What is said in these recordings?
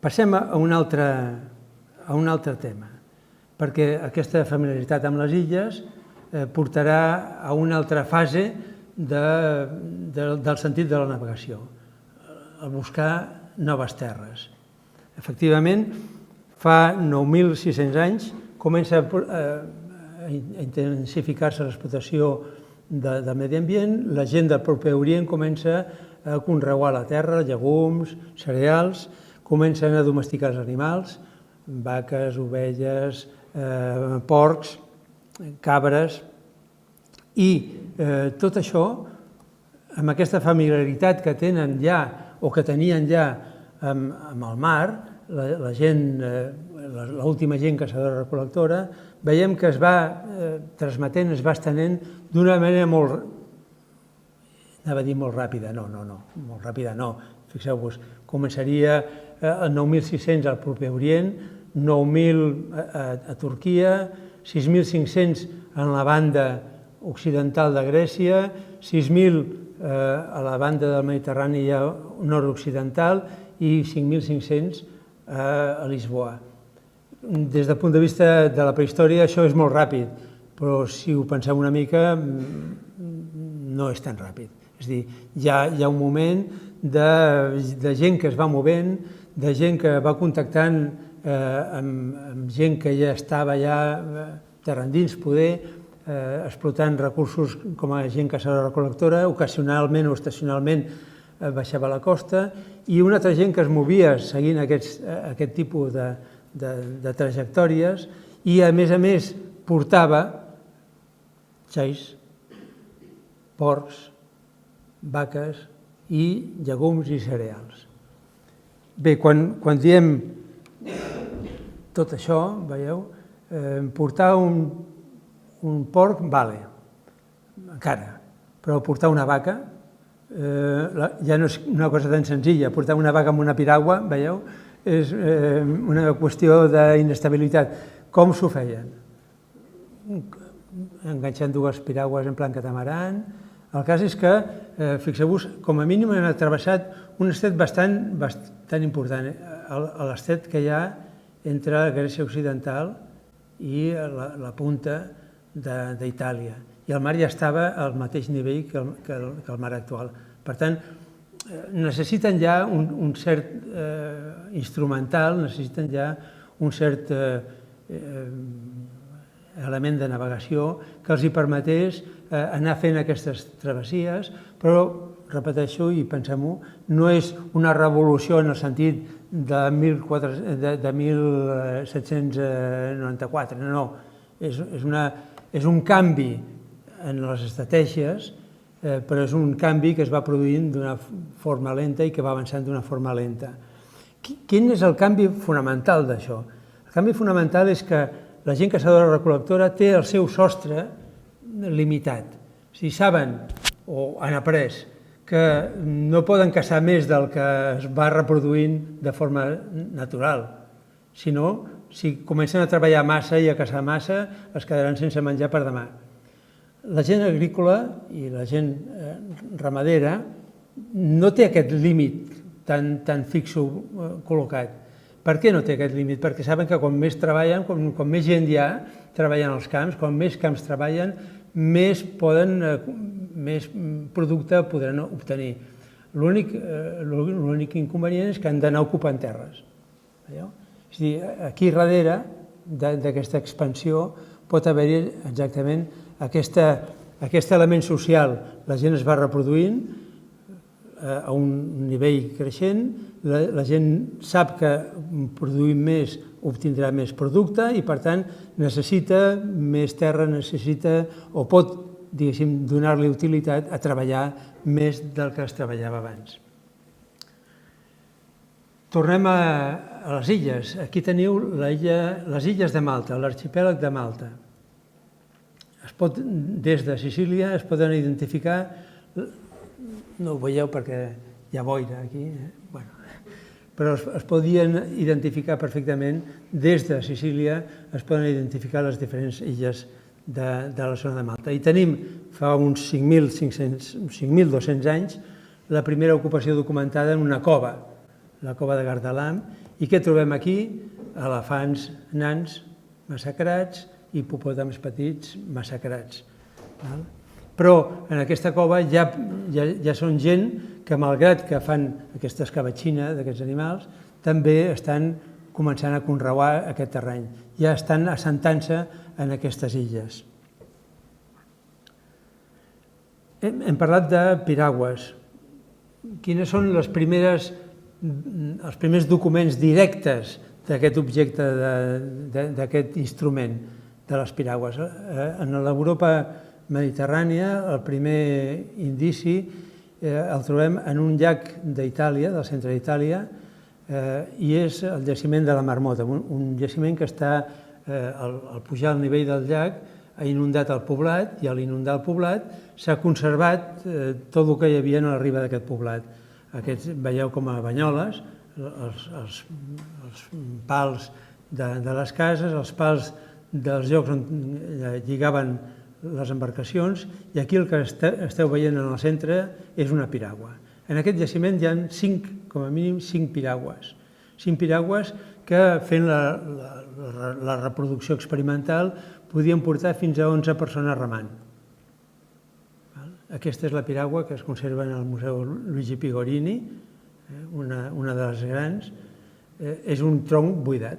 Passem a un altre tema, perquè aquesta familiaritat amb les illes portarà a una altra fase del sentit de la navegació, a buscar noves terres. Efectivament, fa 9.600 anys comença a intensificar-se l'explotació del medi ambient, la gent del proper Orient comença a conrear la terra, llegums, cereals, comencen a domesticar els animals, vaques, ovelles, porcs, cabres, i tot això, amb aquesta familiaritat que tenen ja o que tenien ja amb el mar, la gent, l'última gent caçadora-recol·lectora, veiem que es va transmetent, es va estenent d'una manera molt, anava a dir molt ràpida, molt ràpida no, fixeu-vos, començaria a 9.600 al proper Orient, 9.000 a Turquia, 6.500 en la banda occidental de Grècia, 6.000 a la banda del Mediterrani nord-occidental i 5.500 a Lisboa. Des del punt de vista de la prehistòria això és molt ràpid, però si ho penseu una mica no és tan ràpid. És a dir, hi ha un moment de gent que es va movent, de gent que va contactant amb gent que ja estava terrendins, poder, explotant recursos com a gent caçadora-recol·lectora, ocasionalment o estacionalment baixava a la costa, i una altra gent que es movia seguint aquest tipus de trajectòries i, a més, portava xais, porcs, vaques i llegums i cereals. Bé, quan diem tot això, veieu, portar un porc vale, encara, però portar una vaca ja no és una cosa tan senzilla. Portar una vaca amb una piragua, veieu, és una qüestió d'inestabilitat. Com s'ho feien? Enganxant dues piragües en plan catamaran. El cas és que, fixeu-vos, com a mínim han travessat un estret bastant important, l'estret que hi ha entre Grècia Occidental i la punta d'Itàlia. I el mar ja estava al mateix nivell que el mar actual. Per tant, necessiten ja un cert instrumental, necessiten ja un cert element de navegació que els hi permetés anar fent aquestes travessies, però, repeteixo i pensem-ho, no és una revolució en el sentit de 1794, no. És un canvi en les estratègies, però és un canvi que es va produint d'una forma lenta i que va avançant d'una forma lenta. Quin és el canvi fonamental d'això? El canvi fonamental és que la gent caçadora-recol·lectora té el seu sostre limitat. Si saben o han après que no poden caçar més del que es va reproduint de forma natural, sinó si comencen a treballar massa i a caçar massa es quedaran sense menjar per demà. La gent agrícola i la gent ramadera no té aquest límit tan fixo col·locat. Per què no té aquest límit? Perquè saben que quan més treballen, quan més gent hi ha treballant als camps, quan més camps treballen, més producte podran obtenir. L'únic inconvenient és que han d'anar ocupant terres. És a dir, aquí darrere d'aquesta expansió pot haver-hi exactament aquest element social. La gent es va reproduint a un nivell creixent, la gent sap que produint més obtindrà més producte i, per tant, necessita més terra, necessita o pot, diguéssim, donar-li utilitat a treballar més del que es treballava abans. Tornem a les illes. Aquí teniu les illes de Malta, l'arxipèlag de Malta. Des de Sicília es poden identificar, no ho veieu perquè hi ha boira aquí, però es podien identificar perfectament, des de Sicília es poden identificar les diferents illes de la zona de Malta. I tenim, fa uns 5.200 anys, la primera ocupació documentada en una cova. la cova de Gardalam. I què trobem aquí? Elefants nans massacrats i hipopòtams petits massacrats. Però en aquesta cova ja són gent que, malgrat que fan aquesta escabatxina d'aquests animals, també estan començant a conrear aquest terreny. Ja estan assentant-se en aquestes illes. Hem parlat de piragües. Quines són els primers documents directes d'aquest objecte, d'aquest instrument de les piragües? En l'Europa mediterrània, el primer indici el trobem en un llac d'Itàlia, del centre d'Itàlia, i és el jaciment de la Marmota, un jaciment que està, al pujar al nivell del llac, ha inundat el poblat, i a l'inundar el poblat s'ha conservat tot el que hi havia a la riba d'aquest poblat. Aquests veieu com a banyoles, els pals de les cases, els pals dels llocs on lligaven les embarcacions, i aquí el que esteu veient en el centre és una piragua. En aquest jaciment hi ha com a mínim 5 piragües. 5 piragües que, fent la reproducció experimental, podien portar fins a 11 persones remant. Aquesta és la piragua que es conserva en el Museu Luigi Pigorini, una de les grans. És un tronc buidat.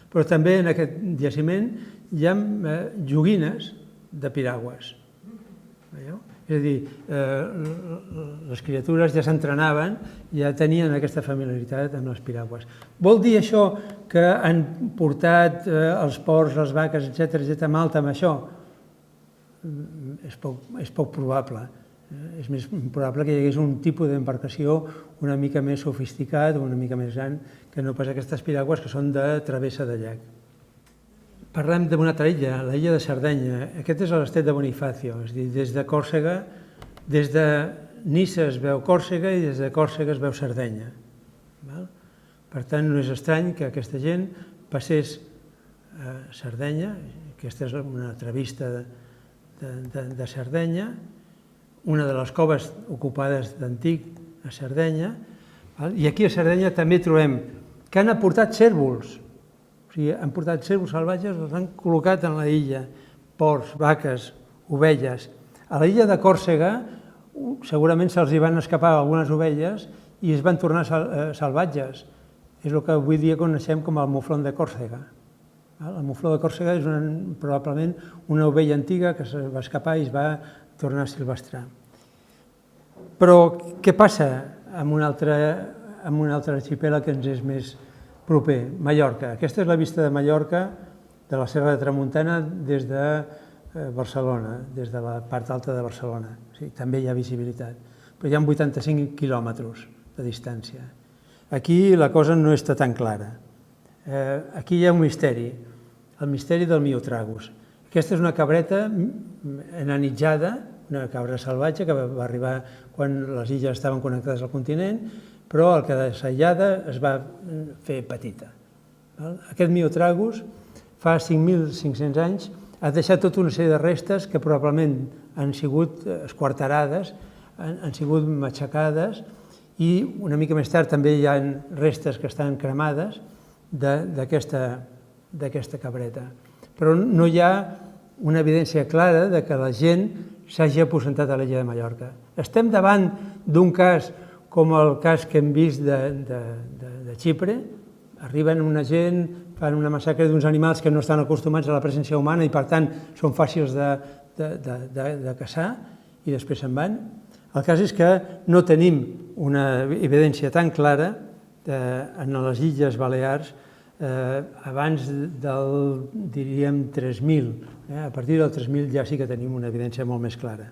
Però també en aquest jaciment hi ha joguines de piragües. És a dir, les criatures ja s'entrenaven, ja tenien aquesta familiaritat amb les piragües. Vol dir això que han portat els porcs, les vaques, etc., Malta amb això? És poc probable. És més probable que hi hagués un tipus d'embarcació una mica més sofisticat o una mica més gran que no pas aquestes piragües que són de travessa de llac. Parlem d'una altra illa, la illa de Sardenya. Aquest és l'estret de Bonifacio, és a dir, des de Còrsega, des de Niça es veu Còrsega i des de Còrsega es veu Sardenya. Per tant, no és estrany que aquesta gent passés a Sardenya, aquesta és una altra vista de Sardenya, una de les coves ocupades d'antic a Sardenya, i aquí a Sardenya també trobem que han aportat cérvols. O sigui, han portat cérvols salvatges, els han col·locat en la illa, porcs, vaques, ovelles. A la illa de Còrsega segurament se'ls van escapar algunes ovelles i es van tornar salvatges. És el que avui dia coneixem com el muflon de Còrsega. El mufló de Còrsega és probablement una ovella antiga que se va escapar i es va tornar a silvestrar. Però què passa amb un altre arxipèlag que ens és més proper, Mallorca? Aquesta és la vista de Mallorca, de la Serra de Tramuntana, des de Barcelona, des de la part alta de Barcelona. O sigui, també hi ha visibilitat, però hi ha 85 quilòmetres de distància. Aquí la cosa no està tan clara. Aquí hi ha un misteri, el misteri del Myotragus. Aquesta és una cabreta enanitzada, una cabra salvatge que va arribar quan les illes estaven connectades al continent, però al quedar aïllada es va fer petita. Aquest Myotragus, fa 5.500 anys, ha deixat tota una sèrie de restes que probablement han sigut esquarterades, han sigut matxacades, i una mica més tard també hi ha restes que estan cremades d'aquesta cabreta. Però no hi ha una evidència clara de que la gent s'hagi aposentat a l'illa de Mallorca. Estem davant d'un cas com el cas que hem vist de Xipre. Arriben una gent, fan una massacre d'uns animals que no estan acostumats a la presència humana i, per tant, són fàcils de caçar i després se'n van. El cas és que no tenim una evidència tan clara en les Illes Balears abans del, diríem, 3.000. A partir del 3.000 ja sí que tenim una evidència molt més clara.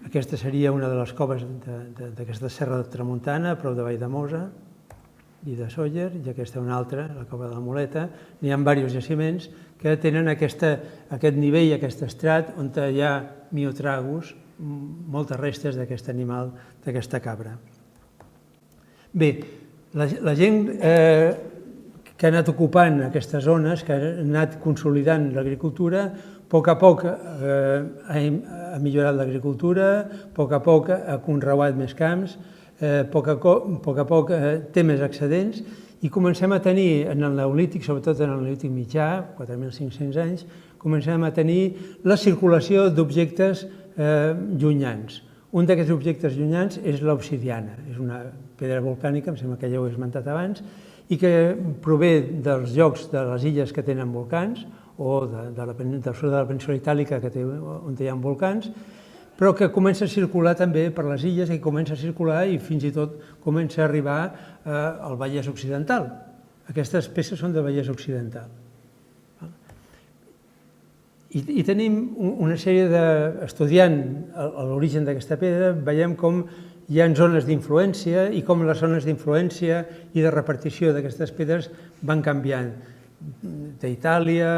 Aquesta seria una de les coves d'aquesta Serra de Tramuntana, a prop de Valldemossa i de Sóller, i aquesta una altra, la cova de la Muleta. N'hi ha diversos jaciments que tenen aquest nivell, aquest estrat, on hi ha Myotragus, moltes restes d'aquest animal, d'aquesta cabra. Bé, la gent que ha anat ocupant aquestes zones, que ha anat consolidant l'agricultura, a poc ha millorat l'agricultura, a poc ha conreuat més camps, a poc a poc té més excedents i comencem a tenir, en el Neolític, sobretot en el Neolític mitjà, 4.500 anys, comencem a tenir la circulació d'objectes llunyans. Un d'aquests objectes llunyans és l'obsidiana, és una pedra volcànica, em sembla que ja ho he esmentat abans, i que prové dels llocs de les illes que tenen volcans, o del sud de la península itàlica on hi ha volcans, però que comença a circular també per les illes i comença a circular i fins i tot comença a arribar al Vallès Occidental. Aquestes peces són del Vallès Occidental. I tenim una sèrie estudiant l'origen d'aquesta pedra, veiem com hi ha zones d'influència i com les zones d'influència i de repartició d'aquestes pedres van canviant. D'Itàlia,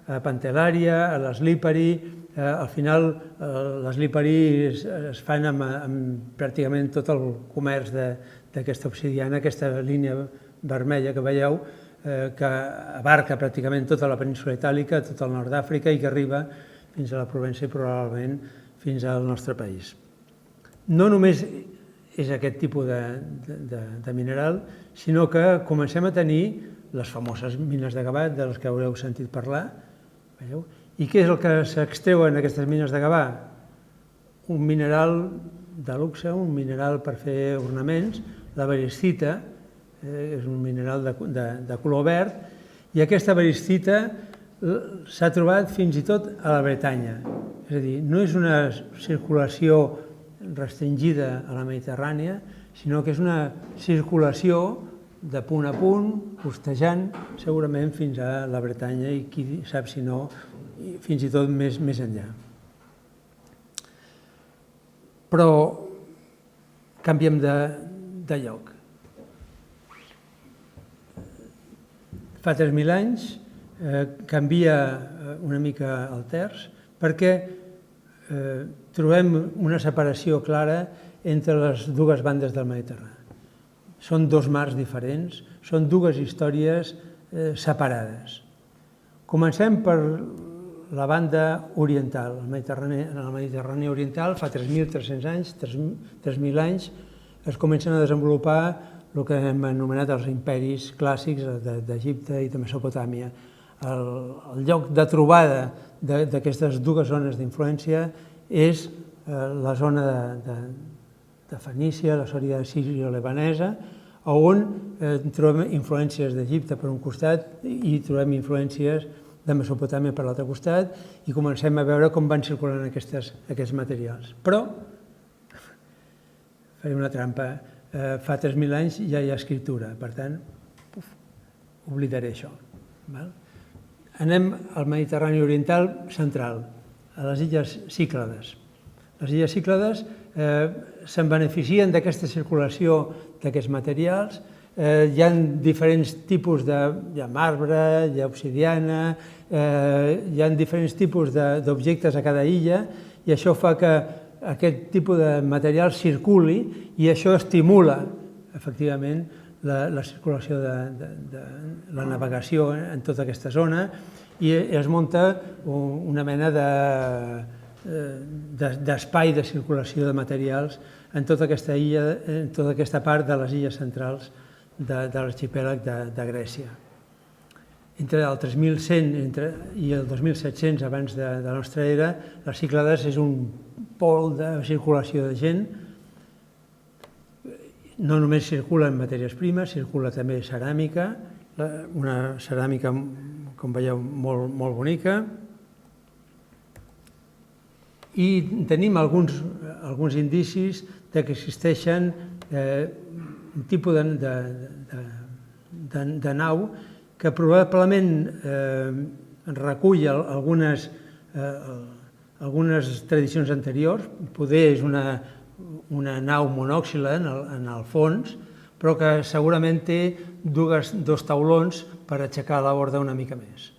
a Pantel·lària, a l'Slipari. Al final, les Lipari es fan amb pràcticament tot el comerç d'aquesta obsidiana, aquesta línia vermella que veieu, que abarca pràcticament tota la península itàlica, tot el nord d'Àfrica i que arriba fins a la Provença i probablement fins al nostre país. No només és aquest tipus de mineral, sinó que comencem a tenir les famoses mines de Gavà, de les que haureu sentit parlar. Veieu? I què és el que s'extreu en aquestes mines de Gavà? Un mineral de luxe, un mineral per fer ornaments, la variscita, és un mineral de color verd, i aquesta variscita s'ha trobat fins i tot a la Bretanya. És a dir, no és una circulació restringida a la Mediterrània, sinó que és una circulació de punt a punt, costejant segurament fins a la Bretanya i qui sap si no, fins i tot més enllà. Però canviem de lloc. Fa 3.000 anys canvia una mica el terç perquè trobem una separació clara entre les dues bandes del Mediterrani. Són dos mars diferents, són dues històries separades. Comencem per la banda oriental, en el Mediterrani oriental, fa 3.300 anys, 3.000 anys, es comencen a desenvolupar el que hem anomenat els imperis clàssics d'Egipte i de Mesopotàmia. El lloc de trobada d'aquestes dues zones d'influència és la zona de Fenícia, la zona sirio-libanesa, on trobem influències d'Egipte per un costat i trobem influències de Mesopotàmia per l'altre costat i comencem a veure com van circulant aquests materials. Però, faré una trampa, fa 3.000 anys ja hi ha escriptura, per tant, oblidaré això. Anem al Mediterrani oriental central, a les illes Cíclades. Les illes Cíclades se'n beneficien d'aquesta circulació d'aquests materials. Hi ha diferents tipus de marbre, hi ha obsidiana, hi ha diferents tipus d'objectes a cada illa i això fa que aquest tipus de material circuli i això estimula, efectivament, la circulació de la navegació en tota aquesta zona i es munta una mena d'espai de circulació de materials en tota aquesta illa, en tota aquesta part de les illes centrals de l'arxipèlag de Grècia. Entre el 3.100 i el 2.700 abans de la nostra era, les Cíclades és un pol de circulació de gent. No només circula en matèries primes, circula també ceràmica, una ceràmica, com veieu, molt bonica. I tenim alguns indicis que existeixen un tipus de nau que probablement recull algunes tradicions anteriors, poder és una nau monòxila en el fons, però que segurament té dos taulons per aixecar la borda una mica més.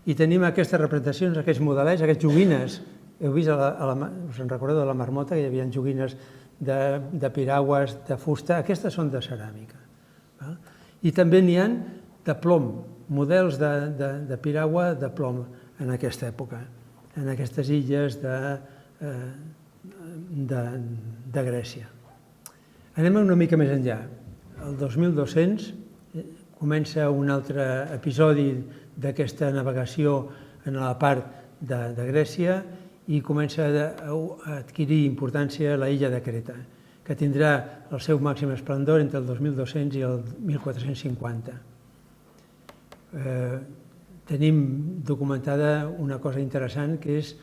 I tenim aquestes representacions, aquests modelets, aquests joguines. Heu vist, us en recordeu de la marmota, que hi havia joguines de piragües, de fusta, aquestes són de ceràmica. I també n'hi ha de plom, models de piragua de plom en aquesta època, en aquestes illes de Grècia. Anem una mica més enllà. El 2200 comença un altre episodi d'aquesta navegació en la part de Grècia i comença a adquirir importància la illa de Creta, que tindrà el seu màxim esplendor entre el 2200 i el 1450. Tenim documentada una cosa interessant, que és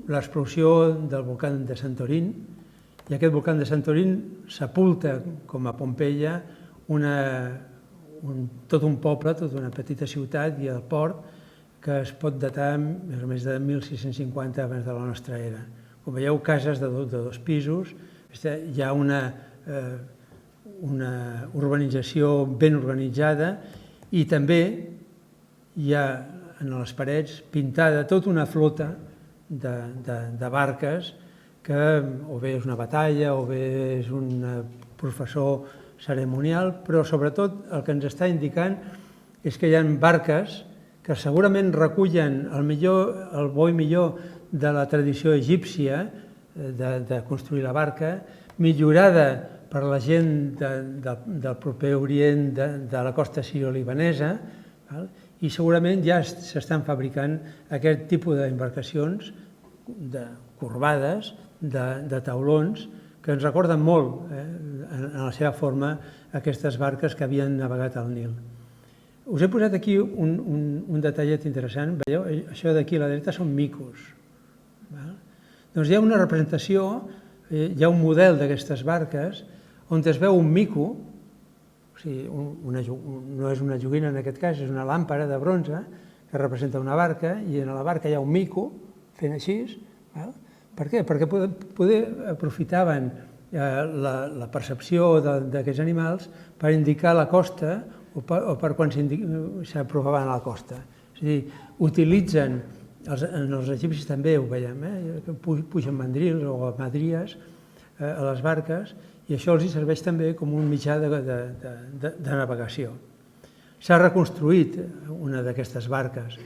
l'explosió del volcà de Santorín, i aquest volcà de Santorín sepulta, com a Pompeia, tot un poble, tota una petita ciutat i el port, que es pot datar més o menys de 1650 abans de la nostra era. Com veieu, cases de 2 pisos, hi ha una urbanització ben organitzada i també hi ha en les parets pintada tota una flota de barques que o bé és una batalla o bé és un professor cerimonial, però sobretot el que ens està indicant és que hi ha barques que segurament recullen el bo i millor de la tradició egípcia de construir la barca, millorada per la gent del proper Orient, de la costa sirio-libanesa, i segurament ja s'estan fabricant aquest tipus d'embarcacions corbades, de taulons, que ens recorden molt, en la seva forma, aquestes barques que havien navegat al Nil. Us he posat aquí un detallet interessant. Veieu? Això d'aquí a la dreta són micos. Doncs hi ha una representació, hi ha un model d'aquestes barques on es veu un mico, o sigui, no és una joguina en aquest cas, és una làmpara de bronze que representa una barca, i en la barca hi ha un mico fent així. Per què? Perquè poder aprofitaven la percepció d'aquests animals per indicar la costa o per quan s'apropaven a la costa. És a dir, utilitzen, els egipcis també ho veiem, que pugen mandrils o madries a les barques, i això els serveix també com un mitjà de navegació. S'ha reconstruït una d'aquestes barques,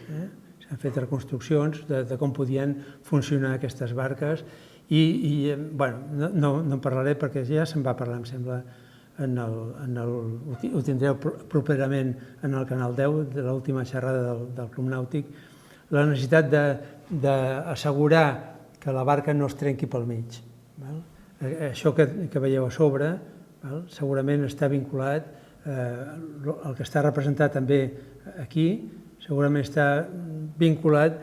s'han fet reconstruccions de com podien funcionar aquestes barques i no en parlaré perquè ja se'n va parlar, em sembla, ho tindreu properament en el Canal 10 de l'última xerrada del Club Nàutic, la necessitat d'assegurar que la barca no es trenqui pel mig. Això que veieu a sobre segurament està vinculat, el que està representat també aquí, segurament està vinculat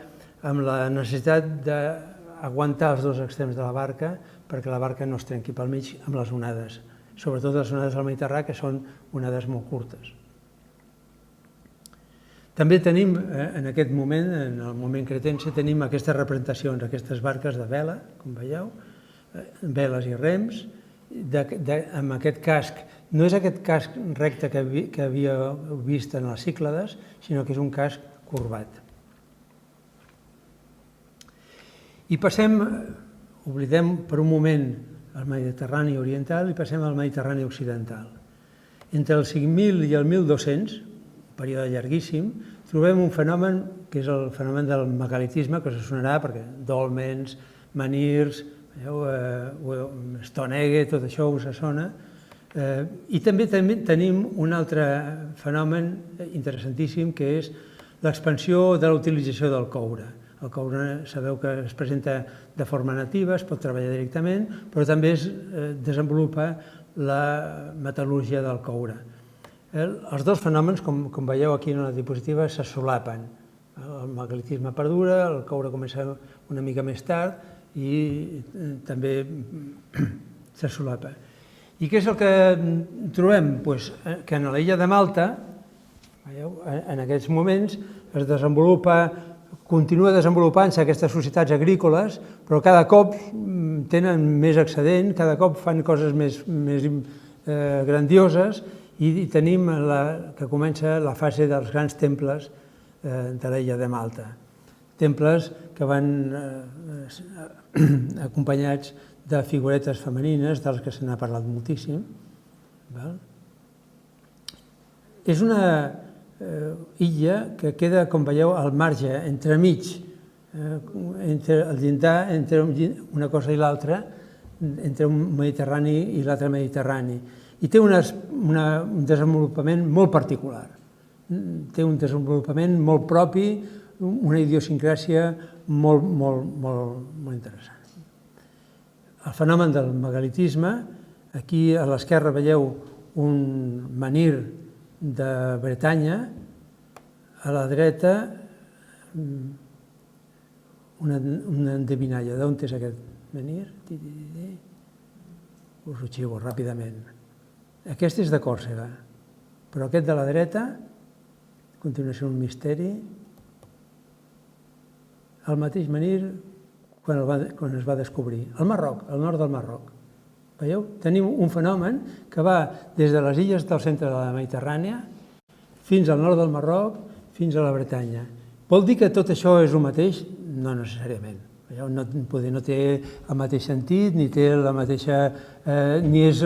amb la necessitat d'aguantar els 2 extrems de la barca perquè la barca no es trenqui pel mig amb les onades, sobretot les onades del Mediterrani, que són onades molt curtes. També tenim, en aquest moment, en el moment cretense, tenim aquestes representacions, aquestes barques de vela, com veieu, veles i rems, amb aquest casc. No és aquest casc recte que havíeu vist en les Cíclades, sinó que és un casc corbat. I passem, oblidem per un moment el Mediterrani oriental i passem al Mediterrani occidental. Entre el 5.000 i el 1.200, un període llarguíssim, trobem un fenomen que és el fenomen del megalitisme, que us sonarà perquè dòlmens, menirs, Stonehenge, tot això us sona. I també tenim un altre fenomen interessantíssim, que és l'expansió de la utilització del coure. El coure sabeu que es presenta de forma nativa, es pot treballar directament, però també es desenvolupa la metal·lúrgia del coure. Els 2 fenòmens, com veieu aquí en la diapositiva, se solapen. El megalitisme perdura, el coure comença una mica més tard i també se solapa. I què és el que trobem? Que en l'illa de Malta, en aquests moments, es continua desenvolupant-se aquestes societats agrícoles, però cada cop tenen més excedent, cada cop fan coses més grandioses i tenim que comença la fase dels grans temples de l'illa de Malta. Temples que van acompanyats de figuretes femenines, dels que se n'ha parlat moltíssim. És una illa que queda, com veieu, al marge, entremig, entre el llindar, entre una cosa i l'altra, entre un Mediterrani i l'altre Mediterrani. I té un desenvolupament molt particular. Té un desenvolupament molt propi, una idiosincràsia molt interessant. El fenomen del megalitisme, aquí a l'esquerra veieu un menhir de Bretanya, a la dreta una endevinalla. D'on és aquest menhir? Us ho xivo ràpidament. Aquest és de Còrsega, però aquest de la dreta continua sent un misteri. El mateix menhir quan es va descobrir. Al Marroc, al nord del Marroc. Veieu? Tenim un fenomen que va des de les illes del centre de la Mediterrània fins al nord del Marroc, fins a la Bretanya. Vol dir que tot això és el mateix? No necessàriament. No té el mateix sentit, ni té la mateixa, ni és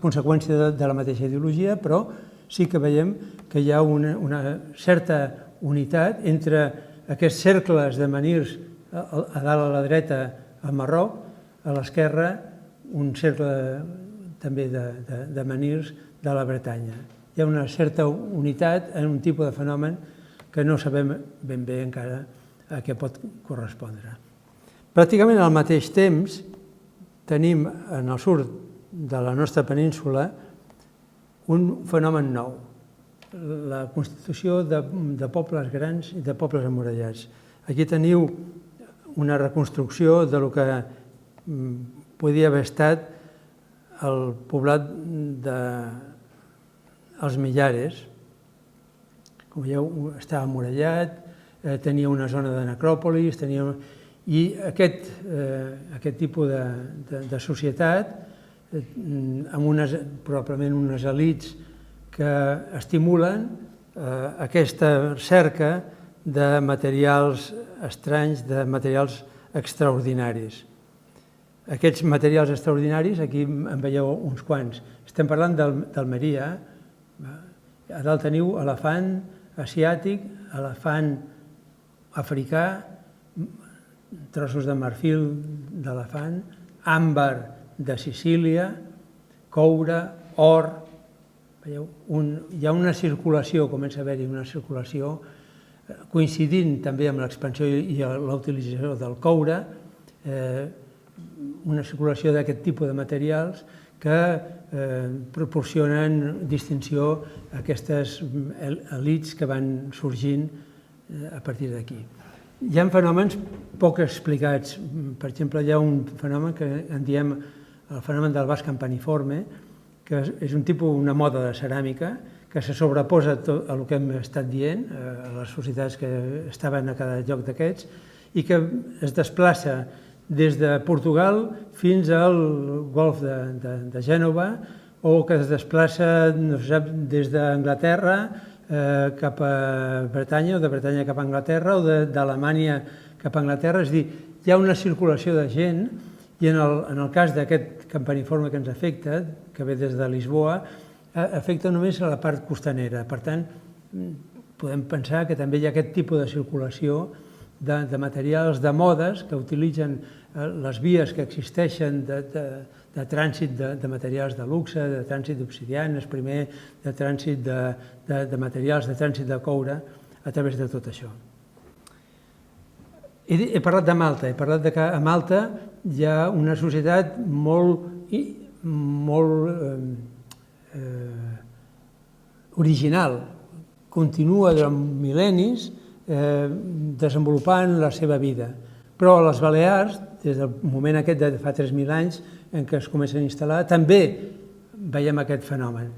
conseqüència de la mateixa ideologia, però sí que veiem que hi ha una certa unitat entre aquests cercles de menhirs a dalt a la dreta al Marroc, a l'esquerra un cercle també de menhirs de la Bretanya. Hi ha una certa unitat en un tipus de fenomen que no sabem ben bé encara a què pot correspondre. Pràcticament al mateix temps tenim en el sud de la nostra península un fenomen nou, la constitució de pobles grans i de pobles emmurallats. Aquí teniu una reconstrucció del que podia haver estat el poblat dels Millares. Com veieu, estava emmurallat, tenia una zona de necròpolis, i aquest tipus de societat, amb probablement unes elits que estimulen aquesta cerca de materials estranys, de materials extraordinaris. Aquests materials extraordinaris, aquí en veieu uns quants. Estem parlant d'Almeria. A dalt teniu elefant asiàtic, elefant africà, trossos de marfil d'elefant, àmbar de Sicília, coure, or. Veieu? Hi ha una circulació, comença a haver-hi una circulació, coincidint també amb l'expansió i la utilització del coure, una circulació d'aquest tipus de materials que proporcionen distinció a aquestes elits que van sorgint a partir d'aquí. Hi ha fenòmens poc explicats. Per exemple, hi ha un fenomen que en diem el fenomen del vas campaniforme, que és una moda de ceràmica que se sobreposa a tot el que hem estat dient, a les societats que estaven a cada lloc d'aquests, i que es desplaça des de Portugal fins al golf de Gènova, o que es desplaça des d'Anglaterra cap a Bretanya, o de Bretanya cap a Anglaterra, o d'Alemanya cap a Anglaterra. És a dir, hi ha una circulació de gent, i en el cas d'aquest campaniforme que ens afecta, que ve des de Lisboa, afecta només a la part costanera. Per tant, podem pensar que també hi ha aquest tipus de circulació de materials, de modes, que utilitzen les vies que existeixen de trànsit de materials de luxe, de trànsit d'obsidianes, primer de trànsit de materials, de trànsit de coure, a través de tot això. He parlat de Malta, he parlat que a Malta hi ha una societat molt original, continua durant mil·lennis desenvolupant la seva vida. Però a les Balears, des del moment aquest de fa 3.000 anys en què es comencen a instal·lar, també veiem aquest fenomen.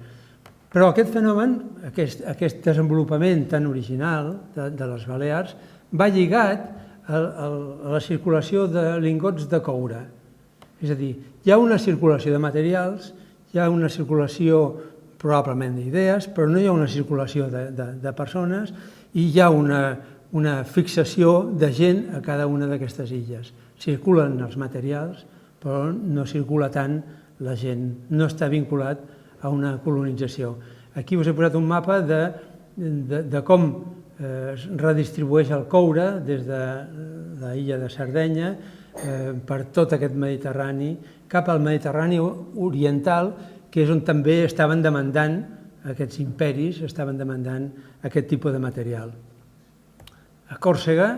Però aquest fenomen, aquest desenvolupament tan original de les Balears, va lligat a la circulació de lingots de coure. És a dir, hi ha una circulació de materials, hi ha una circulació probablement d'idees, però no hi ha una circulació de persones i hi ha una fixació de gent a cada una d'aquestes illes. Circulen els materials, però no circula tant la gent, no està vinculat a una colonització. Aquí us he posat un mapa de com es redistribueix el coure des de l'illa de Sardenya per tot aquest Mediterrani, cap al Mediterrani oriental, que és on també estaven demandant, aquests imperis estaven demandant aquest tipus de material. A Còrsega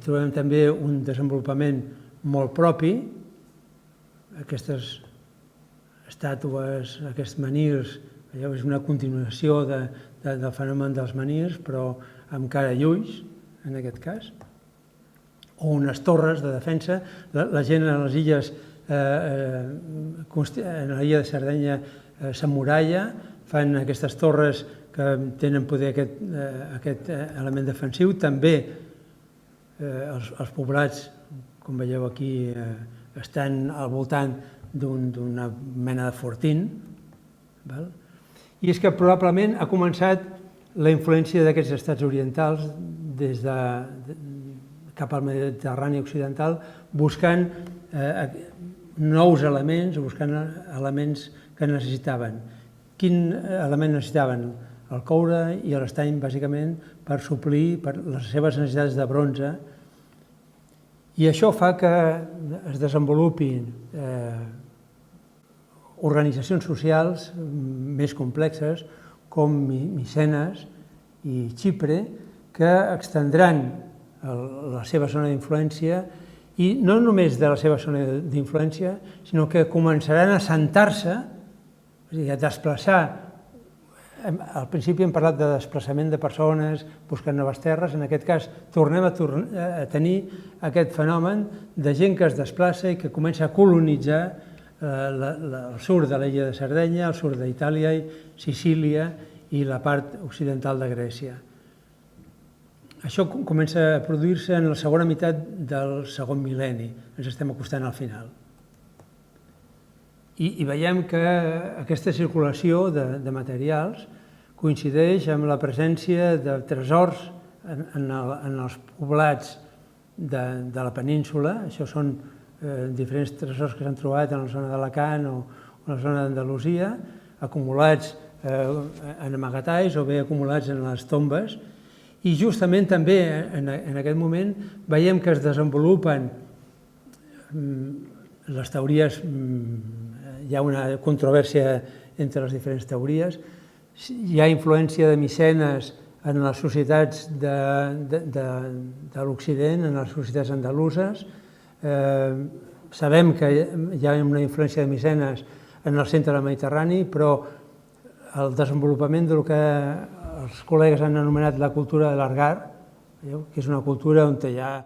trobem també un desenvolupament molt propi, aquestes estàtues, aquests menhirs, és una continuació del fenomen dels menhirs, però amb cara i ulls, en aquest cas, o unes torres de defensa. La gent a les illes, en l'illa de Sardenya, s'emmuralla, fan aquestes torres que tenen poder aquest element defensiu. També els poblats, com veieu aquí, estan al voltant d'una mena de fortín. I és que probablement ha començat la influència d'aquests estats orientals cap al Mediterrani occidental, buscant nous elements, buscant elements que necessitaven. Quin element necessitaven? El coure i l'estany, bàsicament, per suplir les seves necessitats de bronze. I això fa que es desenvolupin organitzacions socials més complexes, com Micenes i Xipre, que extendran la seva zona d'influència, i no només de la seva zona d'influència, sinó que començaran a assentar-se, és a dir, a desplaçar. Al principi hem parlat de desplaçament de persones buscant noves terres. En aquest cas tornem a tenir aquest fenomen de gent que es desplaça i que comença a colonitzar el sud de l'illa de Sardenya, el sud d'Itàlia, Sicília i la part occidental de Grècia. Això comença a produir-se en la segona meitat del segon mil·lenni. Ens estem acostant al final. I veiem que aquesta circulació de materials coincideix amb la presència de tresors en els poblats de la península. Això són diferents tresors que s'han trobat en la zona d'Alacant o en la zona d'Andalusia, acumulats en amagatalls o bé acumulats en les tombes. I justament també en aquest moment veiem que es desenvolupen les teories. Hi ha una controvèrsia entre les diferents teories. Hi ha influència de Micenes en les societats de l'Occident, en les societats andaluses. Sabem que hi ha una influència de Micenes en el centre del Mediterrani, però el desenvolupament del que els col·legues han anomenat la cultura de l'Argar, que és una cultura on hi ha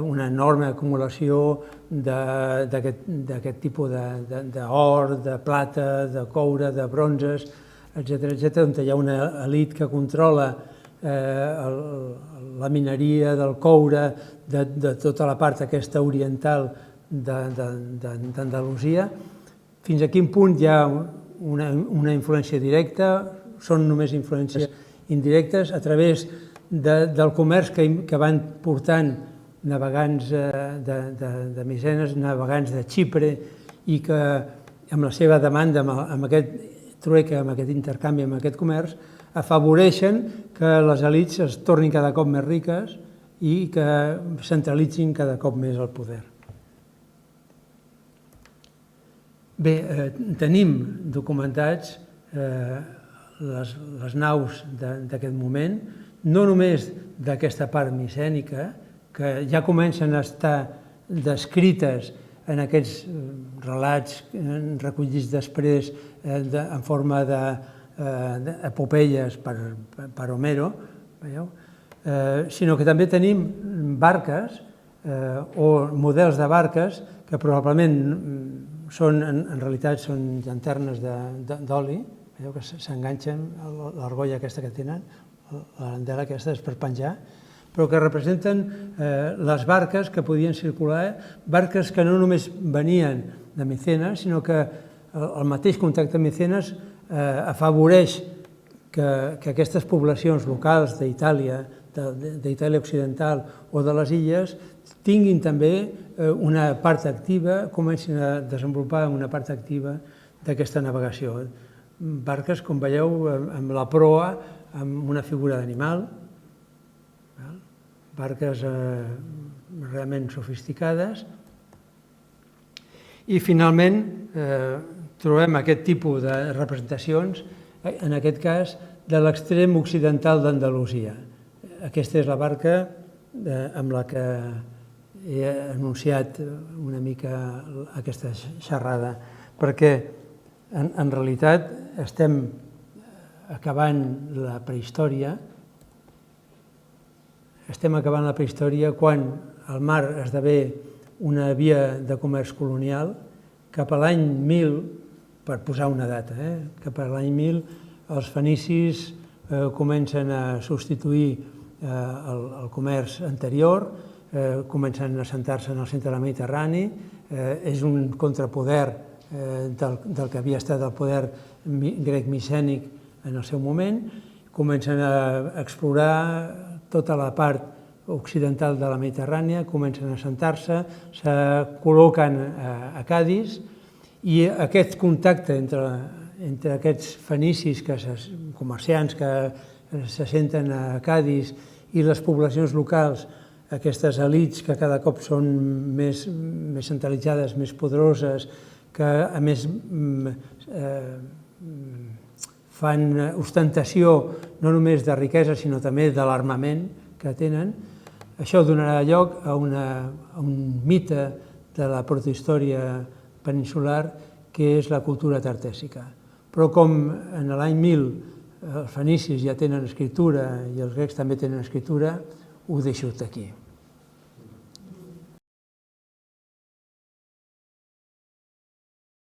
una enorme acumulació d'aquest tipus d'or, de plata, de coure, de bronzes, etc., on hi ha una elit que controla la mineria del coure de tota la part aquesta oriental d'Andalusia. Fins a quin punt hi ha una influència directa? Són només influències indirectes a través del comerç que van portant navegants de Micenes, navegants de Xipre, i que amb la seva demanda, amb aquest trueque, amb aquest intercanvi, amb aquest comerç, afavoreixen que les elits es tornin cada cop més riques i que centralitzin cada cop més el poder. Bé, tenim documentats les naus d'aquest moment, no només d'aquesta part micènica, que ja comencen a estar descrites en aquests relats recollits després en forma d'epopeies per Homero, sinó que també tenim barques o models de barques que probablement en realitat són llanternes d'oli, que s'enganxen a l'argolla aquesta que tenen, l'arandela aquesta és per penjar, però que representen les barques que podien circular, barques que no només venien de Micenes, sinó que el mateix contacte amb Micenes afavoreix que aquestes poblacions locals d'Itàlia, d'Itàlia occidental o de les illes, tinguin també una part activa, comencin a desenvolupar una part activa d'aquesta navegació. Barques, com veieu, amb la proa, amb una figura d'animal, barques realment sofisticades, I finalment trobem aquest tipus de representacions, en aquest cas, de l'extrem occidental d'Andalusia. Aquesta és la barca amb la que he anunciat una mica aquesta xerrada, perquè en realitat estem acabant la prehistòria, quan el mar esdevé una via de comerç colonial. Cap a l'any 1000, per posar una data, cap a l'any 1000 els fenicis comencen a substituir el comerç anterior, comencen a assentar-se en el centre del Mediterrani, és un contrapoder del que havia estat el poder grec micènic en el seu moment, comencen a explorar tota la part occidental de la Mediterrània, comencen a assentar-se, se col·loquen a Cadis, i aquest contacte entre aquests fenicis, comerciants que s'assenten a Cadis, i les poblacions locals, aquestes elits que cada cop són més centralitzades, més poderoses, que a més fan ostentació no només de riquesa, sinó també de l'armament que tenen. Això donarà lloc a un mite de la protohistòria peninsular, que és la cultura tartèssica. Però com en l'any 1000 els fenicis ja tenen escriptura i els grecs també tenen escriptura, ho deixo aquí.